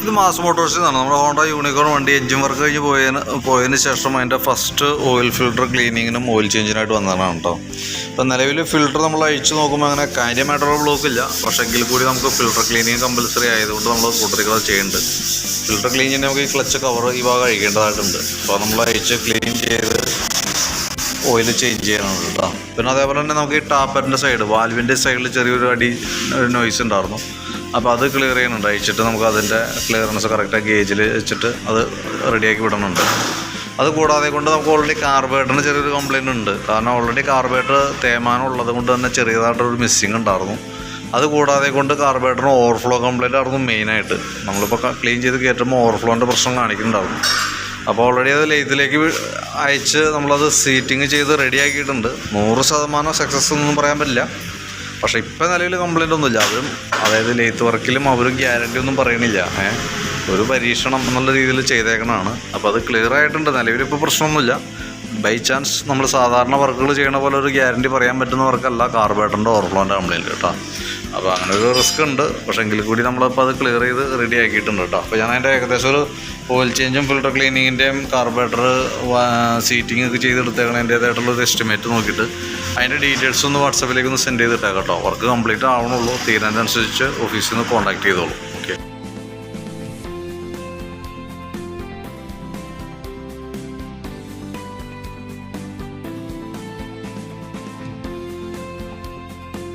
ഇത് മാസ് മോട്ടോഴ്സിൽ നിന്നാണ്. നമ്മുടെ ഹോണ്ട യൂണിക്കോൺ വണ്ടി എൻജിൻ വർക്ക് കഴിഞ്ഞ് പോയതിന് ശേഷം അതിൻ്റെ ഫസ്റ്റ് ഓയിൽ ഫിൽട്ടർ ക്ലീനിങ്ങിനും ഓയിൽ ചേഞ്ചിനായിട്ട് വന്നതാണ് കേട്ടോ. ഇപ്പം നിലവിൽ ഫിൽട്ടർ നമ്മൾ അഴിച്ച് നോക്കുമ്പോൾ അങ്ങനെ കാര്യമായിട്ടുള്ള ബ്ലോക്ക് ഇല്ല. പക്ഷേ എങ്കിൽ കൂടി നമുക്ക് ഫിൽട്ടർ ക്ലീനിങ് കമ്പൽസറി ആയതുകൊണ്ട് നമ്മൾ കൂട്ടത്തിൽ അത് ചെയ്യുന്നുണ്ട്. ഫിൽട്ടർ ക്ലീൻ ചെയ്യാൻ നമുക്ക് ഈ ക്ലച്ച് കവർ ഈ ഭാഗം അഴിക്കേണ്ടതായിട്ടുണ്ട്. അപ്പോൾ നമ്മൾ അഴിച്ച് ക്ലീൻ ചെയ്ത് ഓയിൽ ചേഞ്ച് ചെയ്യാനുണ്ട് കേട്ടോ. പിന്നെ അതേപോലെ തന്നെ നമുക്ക് ഈ ടാപ്പറിൻ്റെ സൈഡ് വാൽവിൻ്റെ സൈഡിൽ ചെറിയൊരു നോയ്സ് ഉണ്ടായിരുന്നു. അപ്പോൾ അത് ക്ലിയർ ചെയ്യുന്നുണ്ട്. അയച്ചിട്ട് നമുക്ക് അതിൻ്റെ ക്ലിയറൻസ് കറക്റ്റായി ഗേജിൽ വെച്ചിട്ട് അത് റെഡിയാക്കി വിടുന്നുണ്ട്. അത് കൂടാതെ കൊണ്ട് നമുക്ക് ഓൾറെഡി കാർബേറ്ററിന് ചെറിയൊരു കംപ്ലയിൻ്റ് ഉണ്ട്. കാരണം ഓൾറെഡി കാർബേറ്റർ തേയ്മാനം ഉള്ളത് കൊണ്ട് തന്നെ ചെറിയതായിട്ടൊരു മിസ്സിങ് ഉണ്ടായിരുന്നു. അത് കൂടാതെ കൊണ്ട് കാർബേറ്ററിന് ഓവർഫ്ലോ കംപ്ലയിൻ്റ് ആയിരുന്നു മെയിനായിട്ട്. നമ്മളിപ്പോൾ ക്ലീൻ ചെയ്ത് കയറ്റുമ്പോൾ ഓവർഫ്ലോൻ്റെ പ്രശ്നം കാണിക്കുന്നുണ്ടായിരുന്നു. അപ്പോൾ ഓൾറെഡി അത് ലെയ്ത്തിലേക്ക് അയച്ച് നമ്മളത് സീറ്റിങ് ചെയ്ത് റെഡിയാക്കിയിട്ടുണ്ട്. 100% സക്സസ് ഒന്നും പറയാൻ പറ്റില്ല. പക്ഷേ ഇപ്പം നിലവിൽ കംപ്ലയിൻ്റ് ഒന്നുമില്ല. അവരും അതായത് ലെയ്ത്ത് വർക്കിലും അവരും ഗ്യാരണ്ടി ഒന്നും പറയണില്ല. ഒരു പരീക്ഷണം എന്നുള്ള രീതിയിൽ ചെയ്തേക്കണതാണ്. അപ്പോൾ അത് ക്ലിയർ ആയിട്ടുണ്ട്. നിലവിലിപ്പോൾ പ്രശ്നമൊന്നുമില്ല. ബൈ ചാൻസ് നമ്മൾ സാധാരണ വർക്കുകൾ ചെയ്യണ പോലെ ഒരു ഗ്യാരണ്ടി പറയാൻ പറ്റുന്ന വർക്കല്ല കാർബേറ്ററിൻ്റെ ഓവർഫ്ലോൻ്റെ കംപ്ലയിൻറ്റ് കേട്ടോ. അപ്പോൾ അങ്ങനെ ഒരു റിസ്ക് ഉണ്ട്. പക്ഷേ എങ്കിൽ കൂടി നമ്മളിപ്പോൾ അത് ക്ലിയർ ചെയ്ത് റെഡി ആക്കിയിട്ടുണ്ട് കേട്ടോ. അപ്പോൾ ഞാൻ അതിൻ്റെ ഏകദേശം ഒരു ഓയിൽ ചേഞ്ചും ഫിൽട്ടർ ക്ലീനിങ്ങിൻ്റെയും കാർബേറ്റർ സീറ്റിംഗ് ഒക്കെ ചെയ്തെടുത്തേക്കണതിൻ്റേതായിട്ടുള്ളൊരു എസ്റ്റിമേറ്റ് നോക്കിയിട്ട് അതിൻ്റെ ഡീറ്റെയിൽസ് ഒന്ന് വാട്സാപ്പിലേക്ക് ഒന്ന് സെൻഡ് ചെയ്തിട്ടേക്കാം കേട്ടോ. Work complete ആവണുള്ളൂ. തീരുന്നതനുസരിച്ച് ഓഫീസിൽ നിന്ന് കോൺടാക്ട് ചെയ്തോളൂ.